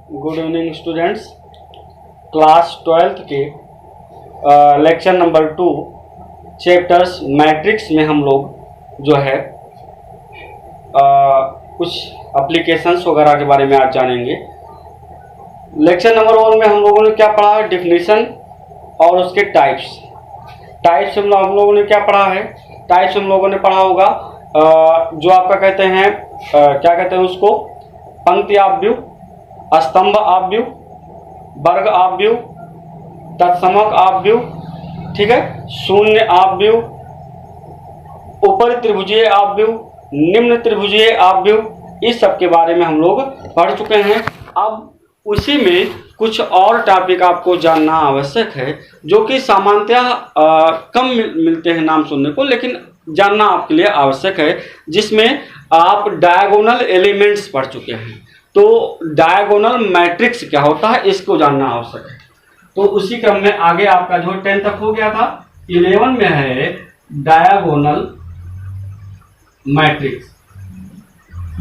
Good evening students. Class 12th के lecture number 2 chapters matrix में हम लोग जो है कुछ एप्लीकेशंस वगैरह के बारे में आज जानेंगे। लेक्चर नंबर 1 में हम लोगों ने क्या पढ़ा है, डिफिनीशन और उसके टाइप्स हम लोगों ने क्या पढ़ा है। टाइप्स हम लोगों ने पढ़ा होगा जो आपका कहते हैं क्या कहते हैं उसको, पंक्ति आव्यूह, स्तंभ आव्यूह, वर्ग आव्यूह, तत्समक आव्यूह, ठीक है, शून्य आव्यूह, ऊपरी त्रिभुजीय आव्यूह, निम्न त्रिभुजीय आव्यूह, इस सब के बारे में हम लोग पढ़ चुके हैं। अब उसी में कुछ और टॉपिक आपको जानना आवश्यक है जो कि सामान्यतः कम मिलते हैं नाम सुनने को, लेकिन जानना आपके लिए आवश्यक है, जिसमें आप डायगोनल एलिमेंट्स पढ़ चुके हैं। तो डायगोनल मैट्रिक्स क्या होता है इसको जानना आवश्यक है। तो उसी क्रम में आगे आपका जो 10 तक हो गया था, 11 में है डायगोनल मैट्रिक्स।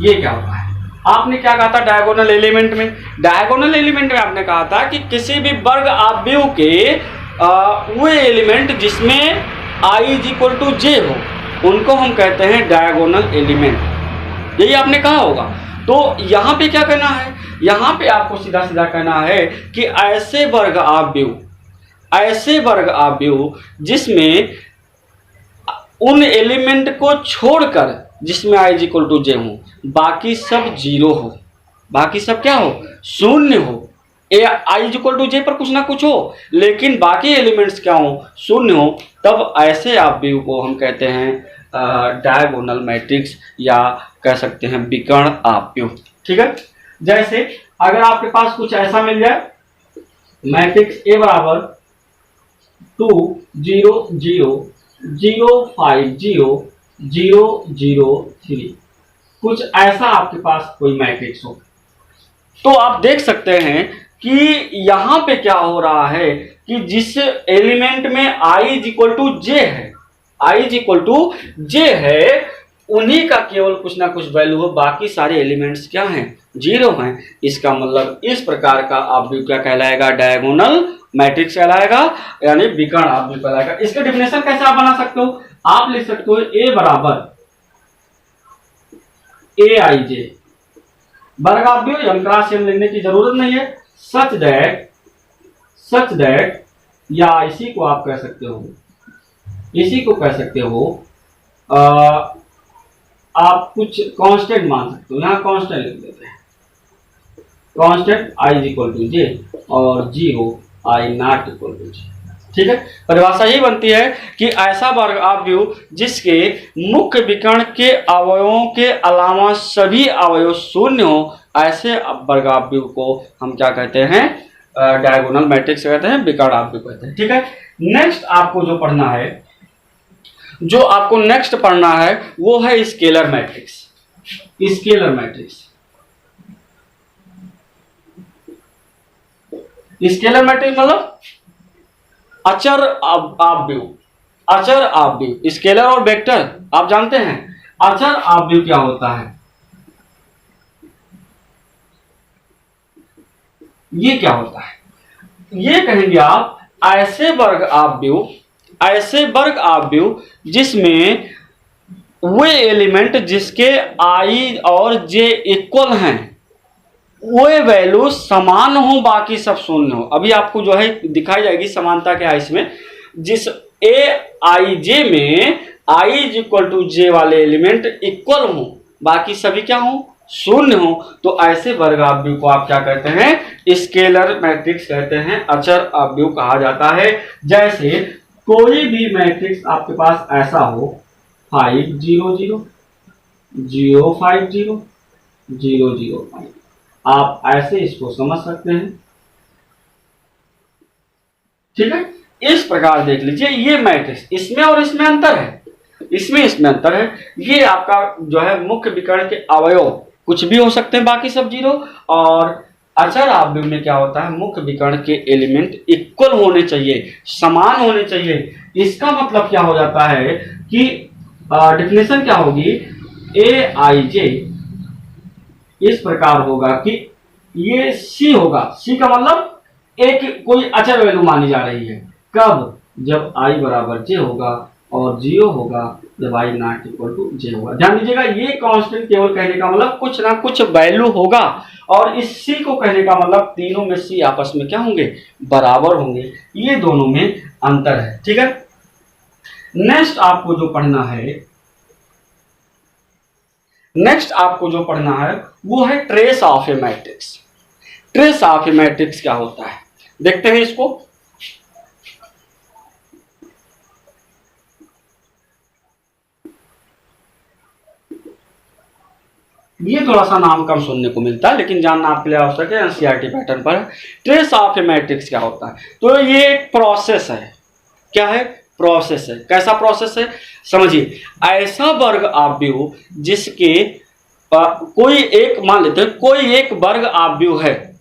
ये क्या होता है? आपने क्या कहा था डायगोनल एलिमेंट में? डायगोनल एलिमेंट में आपने कहा था कि किसी भी वर्ग आव्यूह के वो एलिमेंट जिसमें i = j हो, उनको हम कहते हैं डायगोनल एलिमेंट। यही आपने कहा होगा। तो यहाँ पे क्या कहना है, यहाँ पे आपको सीधा सीधा कहना है कि ऐसे वर्ग आव्यूह जिसमें उन एलिमेंट को छोड़कर जिसमें i = j हो, बाकी सब जीरो हो, बाकी सब क्या हो, शून्य हो। i = j पर कुछ ना कुछ हो, लेकिन बाकी एलिमेंट्स क्या हो, शून्य हो, तब ऐसे आव्यूह को हम कहते हैं डायगोनल मैट्रिक्स, या कह सकते हैं विकर्ण आव्यूह। ठीक है, जैसे अगर आपके पास कुछ ऐसा मिल जाए, मैट्रिक्स A = 2 0 0 0 5 0 0 0 3, कुछ ऐसा आपके पास कोई मैट्रिक्स हो, तो आप देख सकते हैं कि यहां पे क्या हो रहा है कि जिस एलिमेंट में i = j है, i = j है, उन्हीं का केवल कुछ ना कुछ वैल्यू हो, बाकी सारे एलिमेंट्स क्या हैं, जीरो हैं। इसका मतलब इस प्रकार का आव्यूह क्या कहलाएगा, डायगोनल मैट्रिक्स कहलाएगा, यानी विकर्ण आव्यूह कहलाएगा। इसका डेफिनेशन कैसे आप बना सकते हो? आप लिख सकते हो A = aij, वर्ग आव्यूह, क्रॉस चिन्ह लिखने की जरूरत नहीं है। सच दैट, या इसी को आप कह सकते हो, आप कुछ कांस्टेंट मान सकते हो। यहाँ कांस्टेंट लिख देते हैं, कांस्टेंट i = j और 0 i ≠ j। ठीक है, परिभाषा यही बनती है कि ऐसा वर्ग आव्यूह जिसके मुख्य विकर्ण के अवयवों के अलावा सभी अवयव शून्य हो, ऐसे वर्ग आव्यूह को हम क्या कहते हैं, डायगोनल मैट्रिक्स कहते हैं, विकर्ण आव्यूह कहते हैं। ठीक है, नेक्स्ट आपको जो पढ़ना है वो है स्केलर मैट्रिक्स। स्केलर मैट्रिक्स मतलब अचर आव्यूह। स्केलर और वेक्टर आप जानते हैं। अचर आव्यूह क्या होता है, ये क्या होता है? ये कहेंगे आप ऐसे वर्ग आव्यूह जिसमें वे एलिमेंट जिसके i और j इक्वल हैं, वो वैल्यू समान हो, बाकी सब शून्य हो। अभी आपको जो है दिखाई जाएगी समानता क्या है इसमें। जिस aij में i = j वाले एलिमेंट इक्वल हो, बाकी सभी क्या हो, शून्य हो, तो ऐसे वर्ग आव्यूह को आप क्या कहते हैं, स्केलर मैट्रिक्स कहते हैं, अचर आव्यूह कहा जाता है। जैसे कोई भी मैट्रिक्स आपके पास ऐसा हो, 5 0 0 0 5 0 0 0 5, आप ऐसे इसको समझ सकते हैं। ठीक है, इस प्रकार देख लीजिए ये मैट्रिक्स, इसमें और इसमें अंतर है, इसमें अंतर है। ये आपका जो है मुख्य विकर्ण के अवयव कुछ भी हो सकते हैं, बाकी सब जीरो। और अचर आव्यूह में क्या होता है, मुख्य विकर्ण के एलिमेंट इक्वल होने चाहिए, समान होने चाहिए। इसका मतलब क्या हो जाता है कि डेफिनेशन क्या होगी, aij इस प्रकार होगा कि ये सी होगा। सी का मतलब एक कोई अचर वैल्यू मानी जा रही है। कब? जब आई बराबर जे होगा और 0 होगा जब आई नॉट इक्वल टू जे होगा। ध्यान दीजिएगा, ये कांस्टेंट केवल कहने का मतलब कुछ ना कुछ वैल्यू होगा, और इस सी को कहने का मतलब तीनों में सी आपस में क्या होंगे? बराबर होंगे। ये दोनों में अंतर है। ठीक है, नेक्स्ट आपको जो पढ़ना है वो है trace of A matrix. Trace of A matrix क्या होता है, देखते हैं इसको। ये थोड़ा सा नाम कम सुनने को मिलता है, लेकिन जानना आपके लिए आवश्यक है, एनसीईआरटी पैटर्न पर है। ट्रेस ऑफ ए मैट्रिक्स क्या होता है? तो ये एक प्रोसेस है। क्या है? प्रोसेस है। कैसा प्रोसेस है? समझिए, ऐसा वर्ग आव्यूह जिसके कोई एक, मान लेते हैं कोई एक वर्ग आव्यूह है,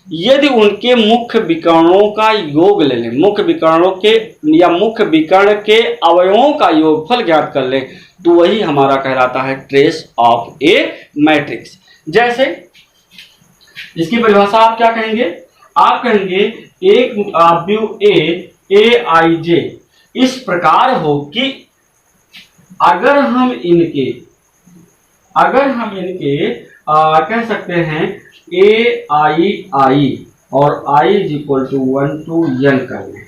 यदि उनके मुख्य विकर्णों का योग ले लें, मुख्य विकर्णों के या मुख्य विकर्ण के अवयवों का योगफल ज्ञात कर लें, तो वही हमारा कहलाता है ट्रेस ऑफ ए मैट्रिक्स। जैसे इसकी परिभाषा आप क्या कहेंगे? आप कहेंगे एक आव्यूह ए आई जे इस प्रकार हो कि अगर हम इनके कह सकते हैं ए आई और i is equal to 1 to n कर लें,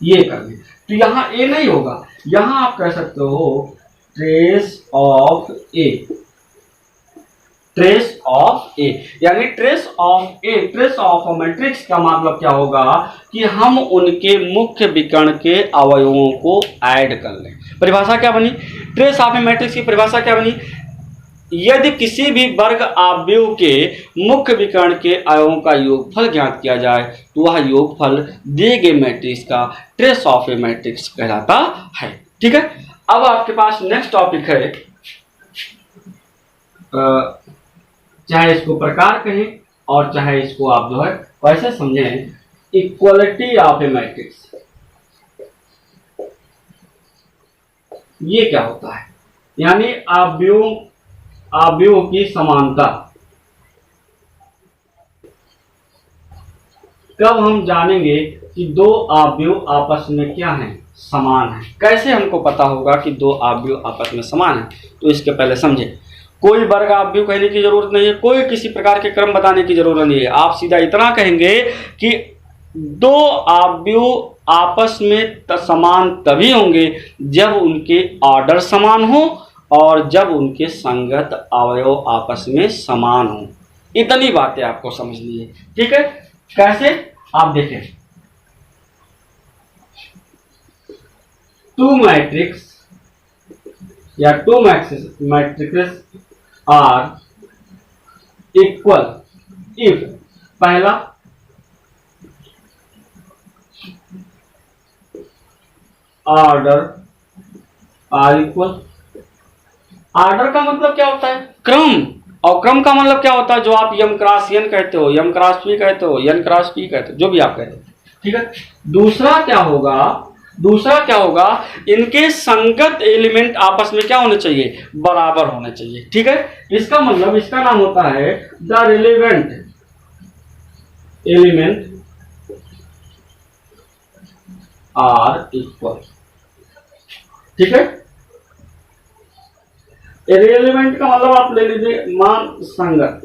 ये कर लें, तो यहाँ a नहीं होगा, यहाँ आप कह सकते हो ट्रेस ऑफ ए। यानी ट्रेस ऑफ मैट्रिक्स का मतलब क्या होगा कि हम उनके मुख्य विकर्ण के अवयवों को ऐड कर लें। परिभाषा क्या बनी? ट्रेस ऑफ ए मैट्रिक्स की परिभाषा क्या बनी? यदि किसी भी वर्ग आव्यूह के मुख्य विकर्ण के अवयवों का योगफल ज्ञात किया जाए तो वह योगफल दिए गए मैट्रिक्स का ट्रेस ऑफ ए मैट्रिक्स कहलाता है। ठीक है, अब आपके पास नेक्स्ट टॉपिक है, चाहे इसको प्रकार कहें और चाहे इसको आप जो है वैसे समझें, इक्वलिटी ऑफ ए मैट्रिक्स। ये क्या होता है? यानी आव्यूह की समानता। कब हम जानेंगे कि दो आव्यूह आपस में क्या हैं? समान है। कैसे हमको पता होगा कि दो आव्यूह आपस में समान है? तो इसके पहले समझे, कोई वर्ग आव्यूह कहने की जरूरत नहीं है, कोई किसी प्रकार के क्रम बताने की जरूरत नहीं है। आप सीधा इतना कहेंगे कि दो आव्यूह आपस में समान तभी होंगे जब उनके ऑर्डर समान हो और जब उनके संगत अवयव आपस में समान हो। इतनी बातें आपको समझनी है। ठीक है, कैसे? आप देखें, टू मैट्रिक्स या two matrix are equal if पहला ऑर्डर आर इक्वल। ऑर्डर का मतलब क्या होता है? क्रम। और क्रम का मतलब क्या होता है? जो आप m क्रॉस n कहते हो, m क्रॉस p कहते हो, n क्रॉस p कहते हो, जो भी आप कहते हो। ठीक है, दूसरा क्या होगा? इनके संगत एलिमेंट आपस में क्या होने चाहिए? बराबर होने चाहिए। ठीक है, इसका मतलब, इसका नाम होता है the relevant element are equal. ठीक है, रिलेवेंट का मतलब आप ले लीजिए मान संगत।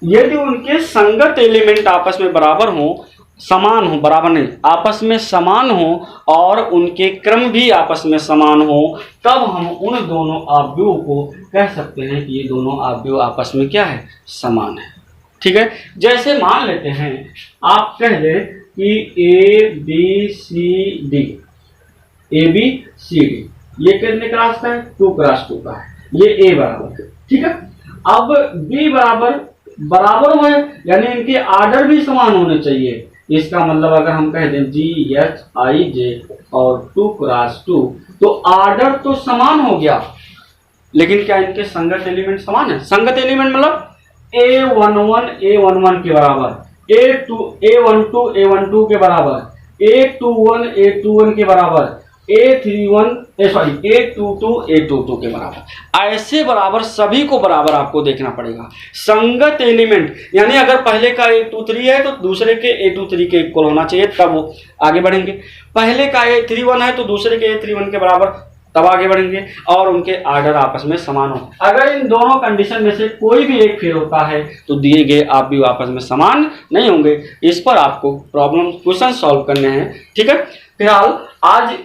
यदि उनके संगत एलिमेंट आपस में बराबर हो, समान हो, बराबर नहीं, आपस में समान हो और उनके क्रम भी आपस में समान हो, तब हम उन दोनों आव्यूह को कह सकते हैं कि ये दोनों आव्यूह आपस में क्या है? समान है। ठीक है, जैसे मान लेते हैं, आप कह दें कि ए बी सी डी ये कितने का रास्ता है? 2 क्रॉस 2 का है, ये ए बराबर है। ठीक है, अब बी बराबर हुए, यानी इनके आर्डर भी समान होने चाहिए। इसका मतलब अगर हम कह दें जी एच आई जे और 2 क्रॉस 2, तो आर्डर तो समान हो गया, लेकिन क्या इनके संगत एलिमेंट समान है? संगत एलिमेंट मतलब A11 के बराबर, A12 के बराबर, A21 के बराबर, A22 के बराबर। ऐसे बराबर सभी को बराबर आपको देखना पड़ेगा। संगत एलिमेंट यानी अगर पहले का A23 है तो दूसरे के A23 के इक्वल होना चाहिए, तब वो आगे बढ़ेंगे। पहले का A31 है तो दूसरे के A31 के बराबर, तब आगे बढ़ेंगे, और उनके आर्डर आपस में समान हो। अगर इन दोनों कंडीशन में से कोई भी एक फेल होता है तो दिए गए आप भी आपस में समान नहीं होंगे। इस पर आपको प्रॉब्लम क्वेश्चन सॉल्व करने हैं, ठीक है। फिलहाल आज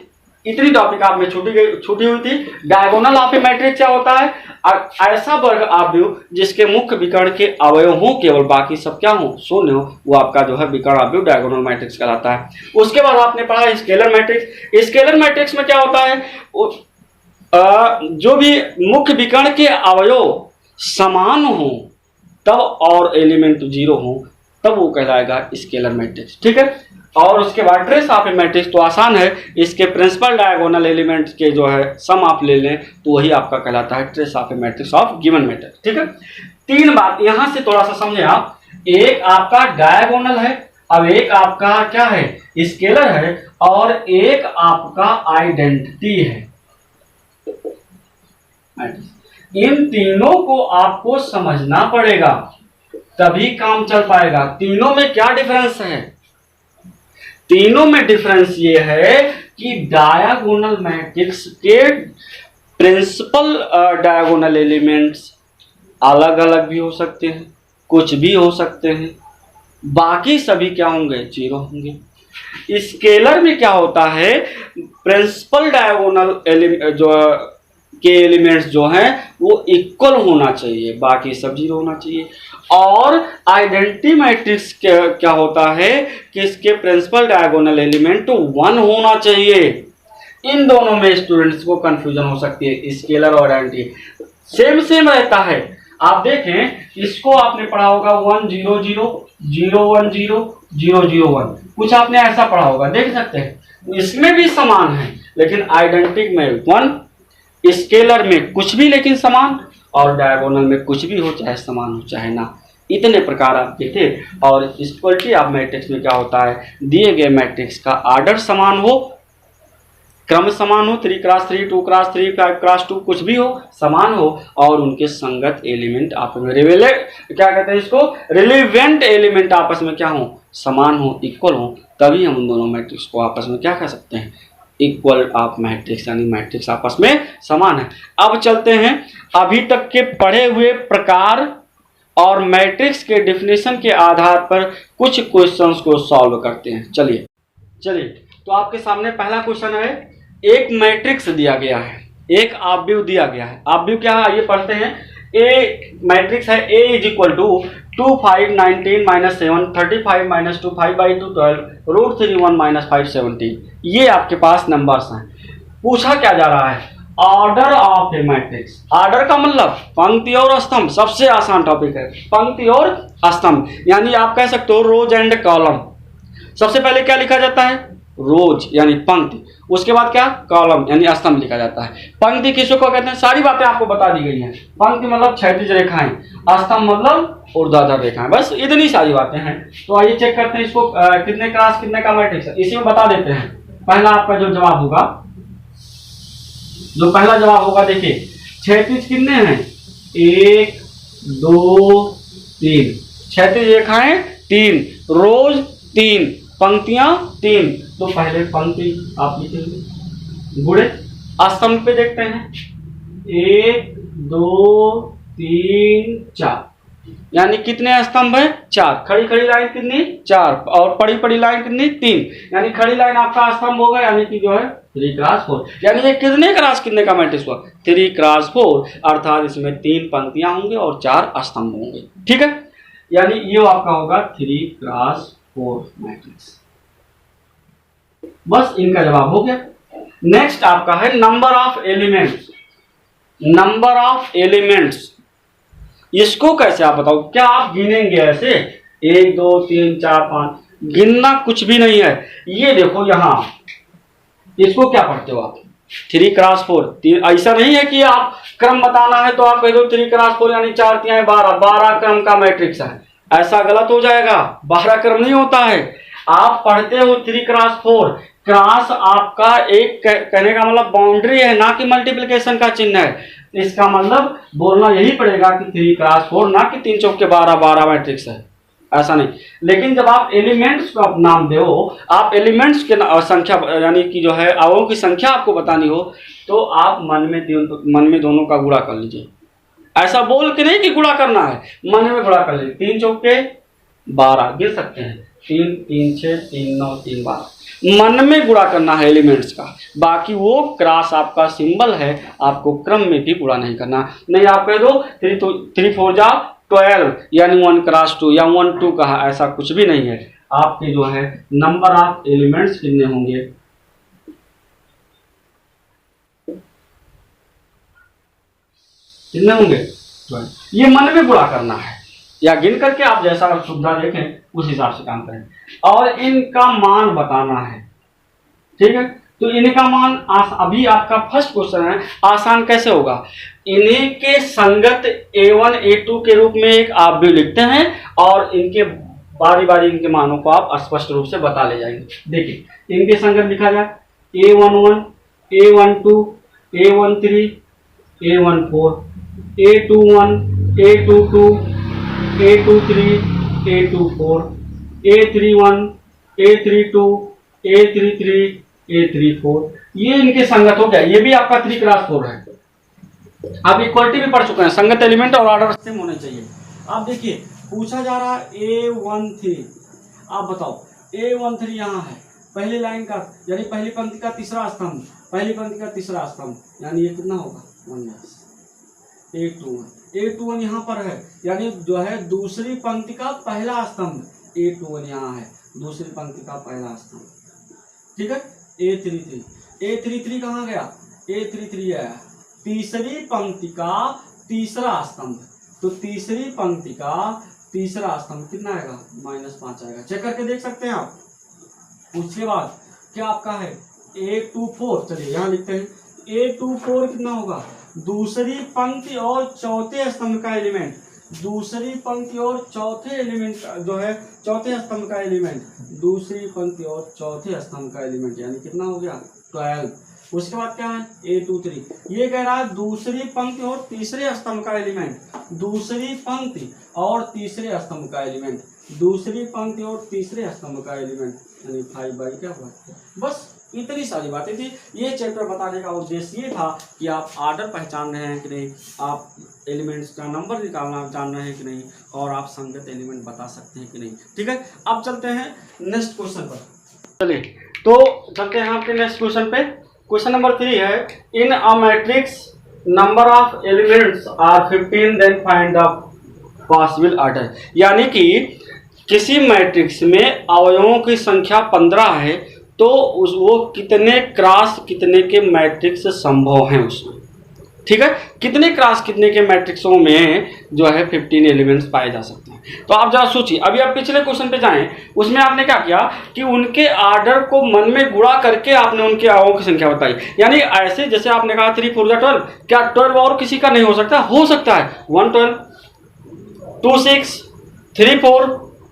इतनी टॉपिक आप में छूटी हुई थी। डायगोनल ऑफ ए मैट्रिक्स क्या होता है? ऐसा वर्ग आव्यूह जिसके मुख्य विकर्ण के अवयव हो केवल, बाकी सब क्या हो? शून्य हो, वो आपका जो है विकर्ण आव्यूह डायगोनल मैट्रिक्स कहलाता है। उसके बाद आपने पढ़ा स्केलर मैट्रिक्स। स्केलर मैट्रिक्स में क्या होता है? जो भी मुख्य विकर्ण के अवयव समान हो तब और एलिमेंट जीरो हो तब वो कहलाएगा स्केलर मैट्रिक्स, ठीक है। और उसके बाद ट्रेस ऑफ ए मैट्रिक्स तो आसान है, इसके प्रिंसिपल डायगोनल एलिमेंट्स के जो है सम आप ले लें तो वही आपका कहलाता है trace of A matrix of given matrix, ठीक है। तीन बात यहां से थोड़ा सा समझे आप। एक आपका डायगोनल है, अब एक आपका क्या है? स्केलर है, और एक आपका आइडेंटिटी है। इन तीनों को आपको समझना पड़ेगा तभी काम चल पाएगा। तीनों में क्या डिफरेंस है? तीनों में डिफरेंस ये है कि डायगोनल मैट्रिक्स के प्रिंसिपल डायगोनल एलिमेंट्स अलग अलग भी हो सकते हैं, कुछ भी हो सकते हैं, बाकी सभी क्या होंगे? जीरो होंगे। स्केलर में क्या होता है? प्रिंसिपल डायगोनल जो के एलिमेंट्स जो हैं वो इक्वल होना चाहिए, बाकी सब जीरो होना चाहिए। और आइडेंटिटी मैट्रिक्स क्या होता है कि इसके प्रिंसिपल डायगोनल एलिमेंट 1 होना चाहिए। इन दोनों में स्टूडेंट्स को कंफ्यूजन हो सकती है। स्केलर और आइडेंटिटी सेम रहता है। आप देखें, इसको आपने पढ़ा होगा 1 0 0 0 1 0 0 0 1, कुछ आपने ऐसा पढ़ा होगा, देख सकते हैं। इसमें भी समान है, लेकिन आइडेंटिटी में 1, स्केलर में कुछ भी लेकिन समान, और डायगोनल में कुछ भी हो, चाहे समान हो चाहे ना। इतने प्रकार आपके थे। और इक्वलिटी ऑफ मैट्रिक्स में क्या होता है? दिए गए मैट्रिक्स का आर्डर समान हो, क्रम समान हो, 3x3 2x3 5x2 कुछ भी हो, समान हो, और उनके संगत एलिमेंट आपस में क्या कहते हैं इसको? रिलेवेंट एलिमेंट आपस में क्या हो? समान हो, इक्वल हो, तभी हम उन दोनों मैट्रिक्स को आपस में क्या कह सकते हैं? इक्वल ऑफ मैट्रिक्स, यानी मैट्रिक्स आपस में समान है। अब चलते हैं अभी तक के पढ़े हुए प्रकार और मैट्रिक्स के डिफिनेशन के आधार पर कुछ क्वेश्चंस को सॉल्व करते हैं। चलिए तो आपके सामने पहला क्वेश्चन है। एक मैट्रिक्स दिया गया है, एक आव्यूह दिया गया है। आव्यूह क्या है ये पढ़ते हैं। ए मैट्रिक्स है A इज इक्वल टू 2 5 19 -7 35 -2 5/2 12 √3 1 -5 17। ये आपके पास नंबर्स हैं। पूछा क्या जा रहा है? Order of A matrix. Order का मतलब पंक्ति और स्तंभ, सबसे आसान टॉपिक है पंक्ति और स्तंभ, यानी आप कह सकते हो रोज एंड कॉलम। सबसे पहले क्या लिखा जाता है? रोज यानी पंक्ति, उसके बाद क्या? कॉलम यानी स्तंभ लिखा जाता है। पंक्ति किसको कहते हैं? सारी बातें आपको बता दी गई हैं। पंक्ति मतलब क्षैतिज रेखाएं, स्तंभ मतलब ऊर्ध्वाधर रेखाएं, बस इतनी सारी बातें हैं। तो आइए चेक करते हैं इसको, कितने क्लास कितने का मैट्रिक्स है, इसी में बता देते हैं। पहला आपका जो जवाब होगा, जो पहला जवाब होगा, देखिए क्षैतिज कितने हैं? 1 2 3, क्षैतिज रेखाएं 3, रोज 3, पंक्तियां 3। तो पहले पंक्ति आप लिखेंगे, गुणे स्तंभ पे देखते हैं 1 2 3 4, यानी कितने स्तंभ है? 4। खड़ी खड़ी लाइन कितनी? 4, और पड़ी पड़ी लाइन कितनी? 3, यानी खड़ी लाइन आपका स्तंभ होगा, यानी कि जो है 3x4, यानी ये कितने क्रॉस कितने का मैट्रिक्स हुआ? 3x4, अर्थात इसमें 3 पंक्तियां होंगी और 4 स्तंभ होंगे, ठीक है। यानी ये आपका होगा 3x4 मैट्रिक्स। बस इनका जवाब हो गया। नेक्स्ट आपका है number of elements. Number of elements, इसको कैसे आप बताओ? क्या आप गिनेंगे ऐसे 1 2 3 4 5? गिनना कुछ भी नहीं है। ये देखो यहां, इसको क्या पढ़ते हो आप? 3x4। ऐसा नहीं है कि आप क्रम बताना है तो आप कह दो 3x4 यानी 4 3 12, 12 क्रम का मैट्रिक्स है। ऐसा गलत हो जाएगा, 12 क्रम नहीं होता है। आप पढ़ते हो 3x4, क्रॉस आपका एक कहने का मतलब बाउंड्री है, ना कि मल्टीप्लिकेशन का चिन्ह है। इसका मतलब बोलना यही पड़ेगा कि 3 क्रॉस 4, ना कि 3 चौके 12 12 मैट्रिक्स है, ऐसा नहीं। लेकिन जब आप एलिमेंट्स को आप नाम दो, आप एलिमेंट्स के संख्या यानी कि जो है अवयवों की संख्या आपको बतानी हो, तो आप मन में दोनों का गुणा कर लीजिए। ऐसा बोल के नहीं कि गुणा करना है, मन में गुणा कर लीजिए। 3 चौके 12 गिर सकते हैं, 3 3 6 3 9 3 12, मन में गुणा करना है एलिमेंट्स का। बाकी वो क्रॉस आपका सिंबल है, आपको क्रम में भी गुणा नहीं करना। नहीं आप कह दो 3 4 जा 12 यानी 1 क्रॉस 2 या 1 2 कहा, ऐसा कुछ भी नहीं है। आपके जो है नंबर ऑफ एलिमेंट्स कितने होंगे, कितने होंगे, 12। ये मन में गुणा करना है, या गिन करके आप जैसा सुविधा देखें उस हिसाब से काम करें। और इनका मान बताना है, ठीक है। तो इनका मान अभी आपका फर्स्ट क्वेश्चन है, आसान कैसे होगा, इन्हीं के संगत A1 A2 के रूप में एक आप भी लिखते हैं और इनके बारी बारी इनके मानों को आप स्पष्ट रूप से बता ले जाएंगे। देखिए इनके संगत लिखा जाए A11 A12 A13 A14 A21 A22 A23 A24 A31 A32 A33 A34, ये इनके संगत हो गया। ये भी आपका 3 क्रॉस 4 है। आप इक्वलिटी भी पढ़ चुके हैं, संगत एलिमेंट और ऑर्डर सेम होने चाहिए। आप देखिए पूछा जा रहा है A13, आप बताओ A13 यहाँ है, पहली लाइन का यानी पहली पंक्ति का तीसरा स्तंभ, पहली पंक्ति का तीसरा स्तंभ, यानी ये कितना होगा 1। A21 यहाँ पर है, यानी जो है दूसरी पंक्ति का पहला स्तंभ, A21 यहाँ है, दूसरी पंक्ति का पहला स्तंभ, ठीक है। A33 कहाँ गया, A33 आया तीसरी पंक्ति का तीसरा स्तंभ, तो तीसरी पंक्ति का तीसरा स्तंभ कितना आएगा, -5 आएगा। चेक करके देख सकते हैं आप। उसके बाद क्या आपका है A24, चलिए यहाँ लिखते हैं A24 कितना होगा, दूसरी पंक्ति और चौथे स्तंभ का एलिमेंट, दूसरी पंक्ति और चौथे एलिमेंट जो है चौथे स्तंभ का एलिमेंट, दूसरी पंक्ति और चौथे स्तंभ का एलिमेंट, यानी कितना हो गया 12। उसके बाद क्या है A23, ये कह रहा है दूसरी पंक्ति और तीसरे स्तंभ का एलिमेंट, दूसरी पंक्ति और तीसरे स्तंभ का एलिमेंट, दूसरी पंक्ति और तीसरे स्तंभ का एलिमेंट, यानी 5 क्या हुआ। बस इतनी सारी बातें थी। ये चैप्टर बताने का उद्देश्य ये था कि आप ऑर्डर पहचान रहे हैं कि नहीं, आप एलिमेंट्स का नंबर निकालना जान रहे हैं कि नहीं, और आप संगत एलिमेंट बता सकते हैं कि नहीं, ठीक है। अब चलते हैं नेक्स्ट क्वेश्चन पर। चलिए तो चलते हैं आपके नेक्स्ट क्वेश्चन पे। क्वेश्चन नंबर 3 है, in a matrix number of elements are 15 then find the possible order, यानी कि किसी मैट्रिक्स में अवयवों की संख्या 15 है, तो वो कितने क्रॉस कितने के मैट्रिक्स संभव हैं उसमें, ठीक है। कितने क्रॉस कितने के मैट्रिक्सों में जो है 15 एलिमेंट्स पाए जा सकते हैं। तो आप जरा सोचिए, अभी आप पिछले क्वेश्चन पे जाएं, उसमें आपने क्या किया कि उनके ऑर्डर को मन में गुणा करके आपने उनके अवयवों की संख्या बताई। यानी ऐसे जैसे आपने कहा 3 4 12, क्या 12 और किसी का नहीं हो सकता, हो सकता है 1 12 2 6 3 4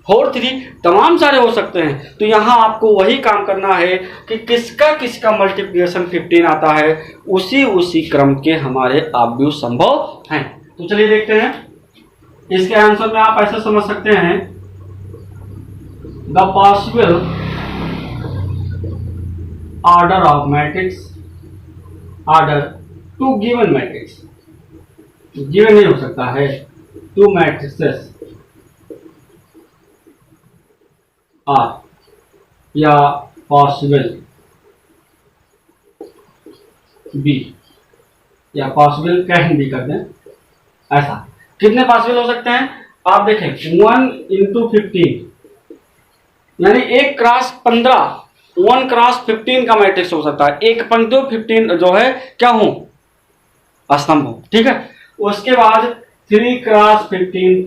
4 3, तमाम सारे हो सकते हैं। तो यहाँ आपको वही काम करना है कि किसका मल्टीप्लिकेशन 15 आता है, उसी क्रम के हमारे अवयव संभव हैं। तो चलिए देखते हैं। इसके आंसर में आप ऐसे समझ सकते हैं, the possible order of matrix, order to given matrix, given नहीं हो सकता है, टू मैट्रिक्सेस आर, या पॉसिबल बी, या पॉसिबल कैन भी कर दें। ऐसा कितने पॉसिबल हो सकते हैं, आप देखें 1 × 15, यानी 1 क्रॉस 15, 1 क्रॉस 15 का मैट्रिक्स हो सकता है। एक पंक्ति 15 जो है क्या हो, स्तंभ हो, ठीक है। उसके बाद 3 क्रॉस 15,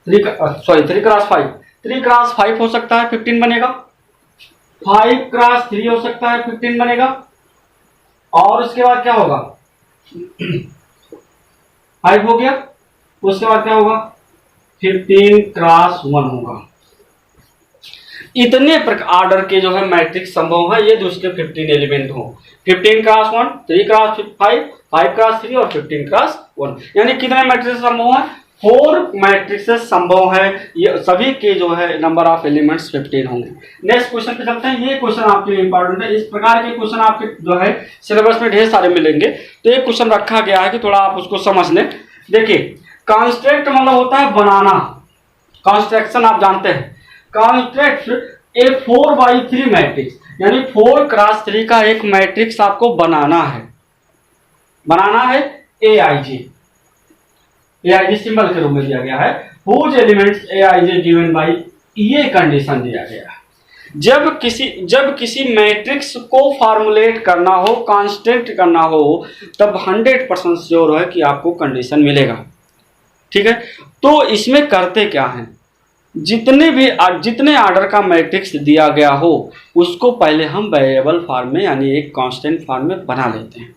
3 क्रॉस 5, 3 क्रॉस 5 हो सकता है 15 बनेगा, 5 क्रॉस 3 हो सकता है 15 बनेगा, और उसके बाद क्या होगा 5 हो गया, उसके बाद क्या होगा 15 क्रॉस 1 होगा। इतने ऑर्डर के जो है मैट्रिक्स संभव है ये जो उसके 15 एलिमेंट हो, 15 क्रॉस 1, 3 क्रॉस 5, 5 क्रॉस 3 और 15 क्रॉस 1, यानी कितने मैट्रिक्स संभव है? 4 मैट्रिक्सेस संभव है, ये सभी के जो है नंबर ऑफ एलिमेंट्स 15 होंगे। नेक्स्ट क्वेश्चन पे चलते हैं। ये क्वेश्चन आपके लिए इंपॉर्टेंट है, इस प्रकार के क्वेश्चन आपके जो है सिलेबस में ढेर सारे मिलेंगे, तो एक क्वेश्चन रखा गया है कि थोड़ा आप उसको समझ लें। देखिए, कॉन्स्ट्रक्ट मतलब होता है बनाना, कॉन्स्ट्रक्शन आप जानते हैं। कॉन्स्ट्रक्ट ए 4x3 मैट्रिक्स, यानी 4 क्रॉस 3 का एक मैट्रिक्स आपको बनाना है, बनाना है AIJ सिंबल के रूप में दिया गया है, whose elements AIJ given by, ये कंडीशन दिया गया है। जब किसी मैट्रिक्स को फॉर्मुलेट करना हो, कांस्टेंट करना हो, तब 100% श्योर है कि आपको कंडीशन मिलेगा। ठीक है, तो इसमें करते क्या हैं, जितने ऑर्डर का मैट्रिक्स दिया गया हो उसको पहले हम वेरिएबल फॉर्म में यानी एक कांस्टेंट फॉर्म में बना लेते हैं।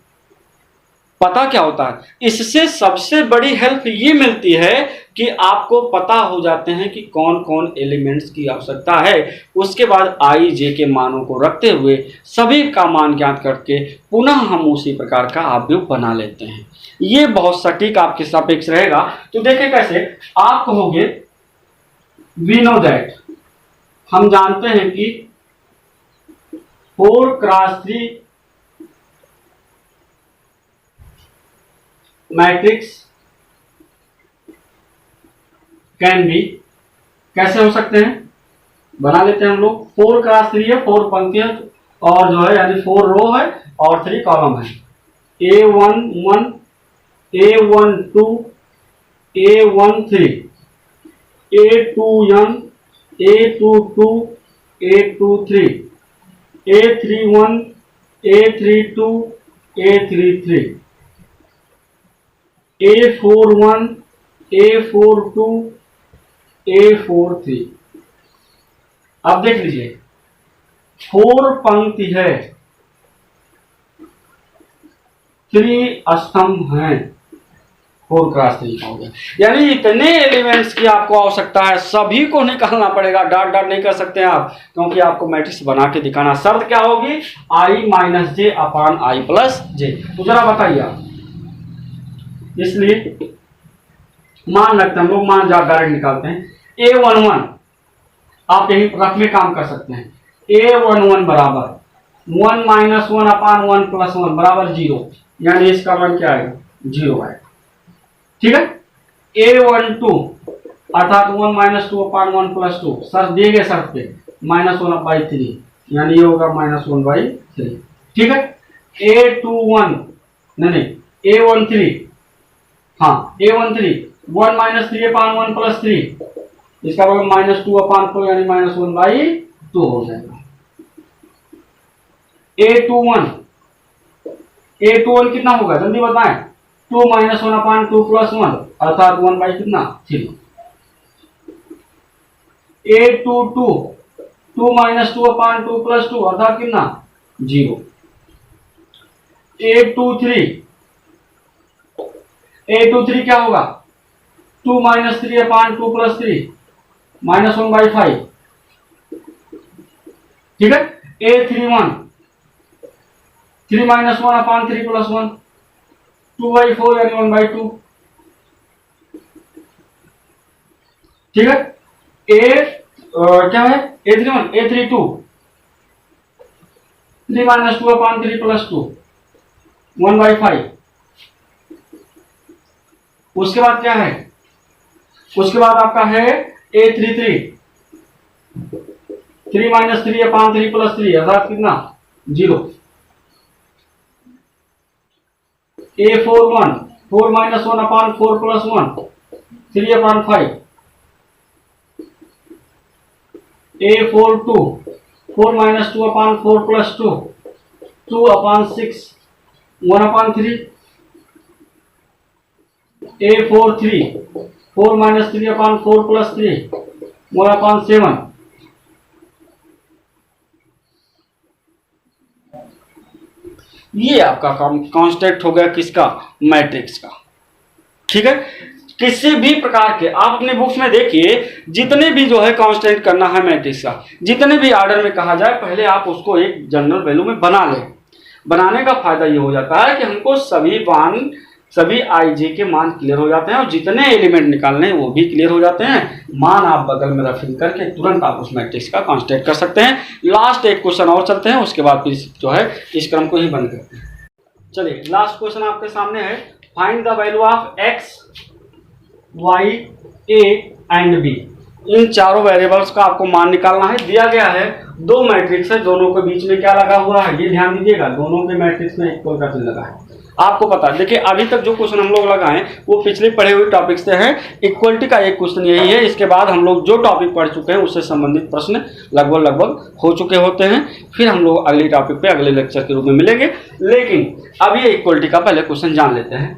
पता क्या होता है, इससे सबसे बड़ी हेल्प ये मिलती है कि आपको पता हो जाते हैं कि कौन कौन एलिमेंट्स की आवश्यकता है। उसके बाद आई जे के मानों को रखते हुए सभी का मान ज्ञात करके पुनः हम उसी प्रकार का आव्यूह बना लेते हैं। ये बहुत सटीक आपके सापेक्ष रहेगा। तो देखें कैसे, आप कहोगे वी नो दैट, हम जानते हैं कि 4 क्रॉस 3 मैट्रिक्स कैन बी, कैसे हो सकते हैं, बना लेते हैं हम लोग। 4 क्रॉस 3 है, 4 पंक्तियां और जो है यानी 4 रो है और 3 कॉलम है। A11, A12, A13, A21, A22, A23, A31, A32, A33, A41, A42, A43। अब देख लीजिए, 4 पंक्ति है, 3 स्तंभ हैं, 4 क्रॉस 3 का हो गया। यानी इतने एलिमेंट्स की आपको आवश्यकता है, सभी को निकालना पड़ेगा, डॉट डॉट नहीं कर सकते आप, क्योंकि आपको मैट्रिक्स बना के दिखाना। शर्त क्या होगी, I minus j upon I plus j. तो जरा बताइए आप, इसलिए मान रखते हैं हम लोग, मान जा डायरेक्ट निकालते हैं। A11 आप यही रफ में काम कर सकते हैं। A11 बराबर 1 माइनस 1 अपॉन 1 प्लस 1 बराबर 0, यानी इसका मान क्या आएगा, 0 आएगा। ठीक है, A12 अर्थात 1 माइनस 2 अपॉन 1 प्लस 2, शर्त दिए गए शर्त पे -1/3, यानी ये होगा -1/3। ठीक है, A21 नहीं A13, हाँ A13 1 माइनस 3 अपॉन 1 प्लस 3, इसका मतलब -2 अपॉन 4 यानी -1/2 हो जाएगा। A21 कितना होगा जल्दी बताएं, 2 माइनस 1 अपॉन 2 प्लस 1 अर्थात 1/3। A22 2 माइनस 2 अपॉन 2 प्लस 2 अर्थात कितना, 0। A23 क्या होगा, 2 माइनस 3 अपॉन 2 प्लस 3 -1/5। ठीक है, A31 3 माइनस 1 अपॉन 3 प्लस 1 2/4 यानी 1/2। ठीक है, क्या है A32 3 माइनस 2 अपॉन 3 प्लस 2 1/5। उसके बाद क्या है, उसके बाद आपका है A33 3 माइनस 3 अपॉन 3 प्लस 3 अर्थात कितना, 0। A41 4 minus 1 upon 4 plus 1 3 upon 5। A42 4 minus 2 upon 4 plus 2 2 upon 6 1 upon 3। A43 4 minus 3 upon 4 plus 3 1 upon 7। ये आपका कांस्टेंट हो गया किसका, मैट्रिक्स का। ठीक है, किसी भी प्रकार के, आप अपने बुक्स में देखिए, जितने भी जो है कांस्टेंट करना है मैट्रिक्स का, जितने भी ऑर्डर में कहा जाए, पहले आप उसको एक जनरल वैल्यू में बना लें। बनाने का फायदा ये हो जाता है कि हमको सभी आई जे के मान क्लियर हो जाते हैं और जितने एलिमेंट निकालने हैं वो भी क्लियर हो जाते हैं। मान आप बगल में रफिंग करके तुरंत आप उस मैट्रिक्स का कांस्टेंट कर सकते हैं। लास्ट एक क्वेश्चन और चलते हैं, उसके बाद फिर जो है इस क्रम को ही बंद करते हैं। चलिए लास्ट क्वेश्चन आपके सामने है, find the value of x, y, a and b. इन चारों वेरिएबल्स का आपको मान निकालना है। दिया गया है दो मैट्रिक्स है, दोनों के बीच में क्या लगा हुआ है, ये ध्यान दीजिएगा, दोनों के मैट्रिक्स में इक्वल का चिन्ह लगा है। आपको पता है, देखिए अभी तक जो क्वेश्चन हम लोग लगाए वो पिछले पढ़े हुए टॉपिक से हैं। इक्वलिटी का एक क्वेश्चन यही है, इसके बाद हम लोग जो टॉपिक पढ़ चुके हैं उससे संबंधित प्रश्न लगभग हो चुके होते हैं। फिर हम लोग अगले टॉपिक पे अगले लेक्चर के रूप में मिलेंगे, लेकिन अभी इक्वलिटी का पहले क्वेश्चन जान लेते हैं।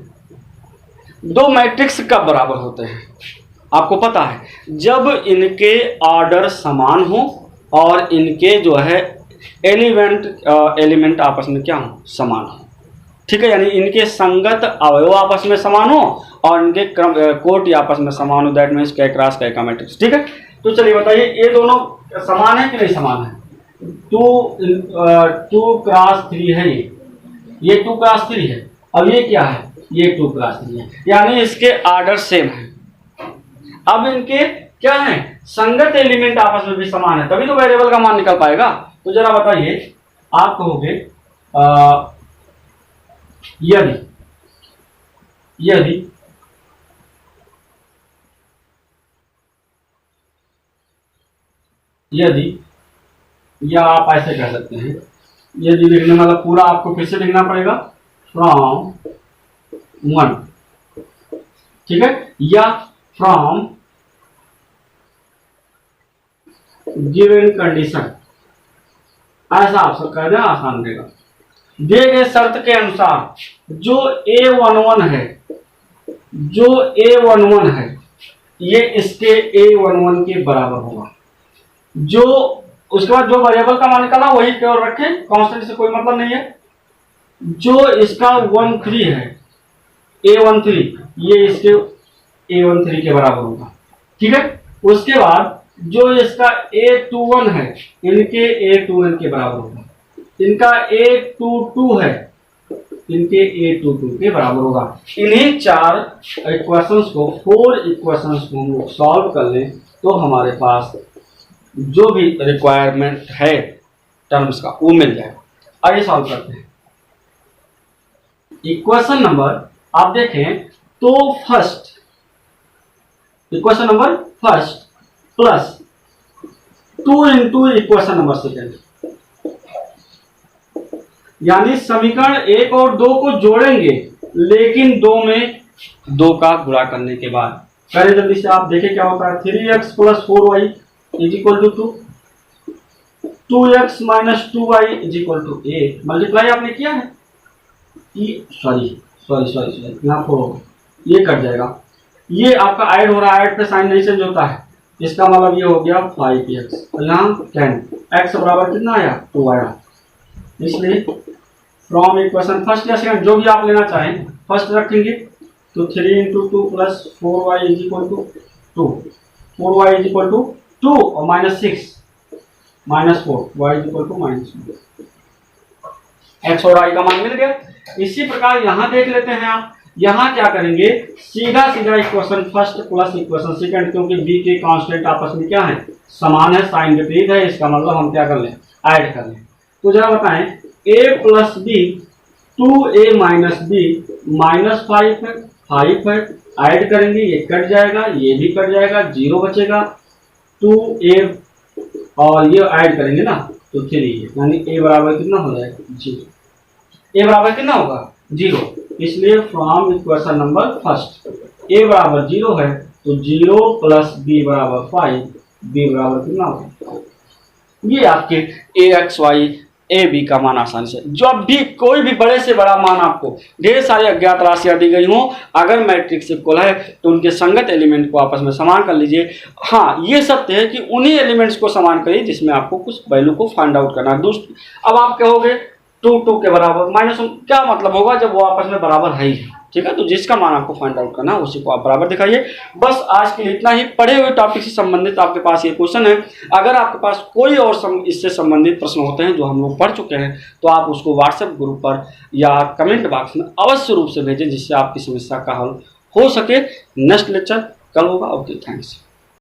दो मैट्रिक्स कब बराबर होते हैं? आपको पता है, जब इनके ऑर्डर समान हो और इनके जो है एलिमेंट आपस में क्या हो, समान हो। ठीक है, यानी इनके संगत अवयव आपस में समान हो और इनके कोटि आपस में समान हो, दैट मीन्स कै क्रॉस कै का मैट्रिक्स। ठीक है, तो चलिए बताइए ये दोनों समान है कि नहीं समान है? 2 क्रॉस 3 है, ये 2 क्रॉस 3 है। अब ये क्या है, ये 2 क्रॉस 3 है, यानी इसके ऑर्डर सेम है। अब इनके क्या है, संगत एलिमेंट आपस में भी समान है, तभी तो वेरिएबल का मान निकल पाएगा। तो जरा बताइए, आप कहोगे यदि या आप ऐसे कह सकते हैं, यदि लिखने वाला पूरा आपको फिर से लिखना पड़ेगा, फ्रॉम 1, ठीक है, या फ्रॉम गिवन कंडीशन, ऐसा आप सब कहना आसान रहेगा। दिए गए शर्त के अनुसार जो A11 है, ये इसके A11 के बराबर होगा। जो उसके बाद जो वेरिएबल का मान निकाला वही केवल रखें, कांस्टेंट से कोई मतलब नहीं है। जो इसका 13 है, A13, ये इसके A13 के बराबर होगा। ठीक है, उसके बाद जो इसका A21 है, इनके A21 के बराबर होगा। इनका A22 है, इनके A22 के बराबर होगा। इन्हीं 4 इक्वेशंस को, 4 इक्वेशंस को हम लोग सॉल्व कर लें तो हमारे पास जो भी रिक्वायरमेंट है टर्म्स का वो मिल जाएगा। आइए सॉल्व करते हैं। इक्वेशन नंबर आप देखें तो equation number first plus 2 into equation number second, यानी समीकरण 1 और 2 को जोड़ेंगे, लेकिन 2 में 2 का गुणा करने के बाद। पहले जल्दी से आप देखें क्या होता है। 3x + 4y = 2, 2x - 2y = 8। Multiply आपने किया है, सॉरी यहाँ 4 होगा, ये कट जाएगा। ये आपका ऐड हो रहा है, ऐड पे साइन नहीं चेंज होता है, इसका मतलब ये हो गया 5x और यहाँ 10, x बराबर कितना आया, 2 आया। इसलिए फ्रॉम इक्वेशन फर्स्ट या सेकंड जो भी आप लेना चाहें फर्स्ट रखेंगे, तो 3 × 2 + 4y = 2, 4y = 2 और -6 -4 y = -2। x और y का मान मिल गया। इसी प्रकार यहाँ देख लेते हैं आप, यहाँ क्या करेंगे, सीधा equation first plus equation second, क्योंकि b के कांस्टेंट आपस में क्या है, समान है, साइन विपरीत है, इसका मतलब हम क्या कर लें, ऐड कर लें। तो जरा बताएं, a + b 2a - b -5 है, 5 है, ऐड करेंगे, ये कट जाएगा, ये भी कट जाएगा, 0 बचेगा, 2a और ये ऐड करेंगे ना तो 3, यानी a बराबर कितना हो जाएगा, 0। a बराबर कितना होगा, 0। इसलिए from equation number first a बराबर 0 है, तो 0 + b = 5, b बराबर कितना होगा। ये आपके ax, y, ए बी का मान आसानी से, जब भी कोई भी बड़े से बड़ा मान आपको ढेर सारी अज्ञात राशियां दी गई हों, अगर मैट्रिक्स इक्वल है तो उनके संगत एलिमेंट को आपस में समान कर लीजिए। हाँ, ये सत्य है कि उन्हीं एलिमेंट्स को समान करिए जिसमें आपको कुछ वैल्यू को फाइंड आउट करना है। अब आप कहोगे 2 के बराबर -1 क्या मतलब होगा, जब वो आपस में बराबर है ही, ठीक है। तो जिसका मान आपको फाइंड आउट करना है उसी को आप बराबर दिखाइए। बस आज के लिए इतना ही। पढ़े हुए टॉपिक से संबंधित आपके पास ये क्वेश्चन है, अगर आपके पास कोई और इससे संबंधित प्रश्न होते हैं जो हम लोग पढ़ चुके हैं तो आप उसको व्हाट्सएप ग्रुप पर या कमेंट बॉक्स में अवश्य रूप से भेजें, जिससे आपकी समस्या का हल हो सके। नेक्स्ट लेक्चर कल होगा। Okay, thanks.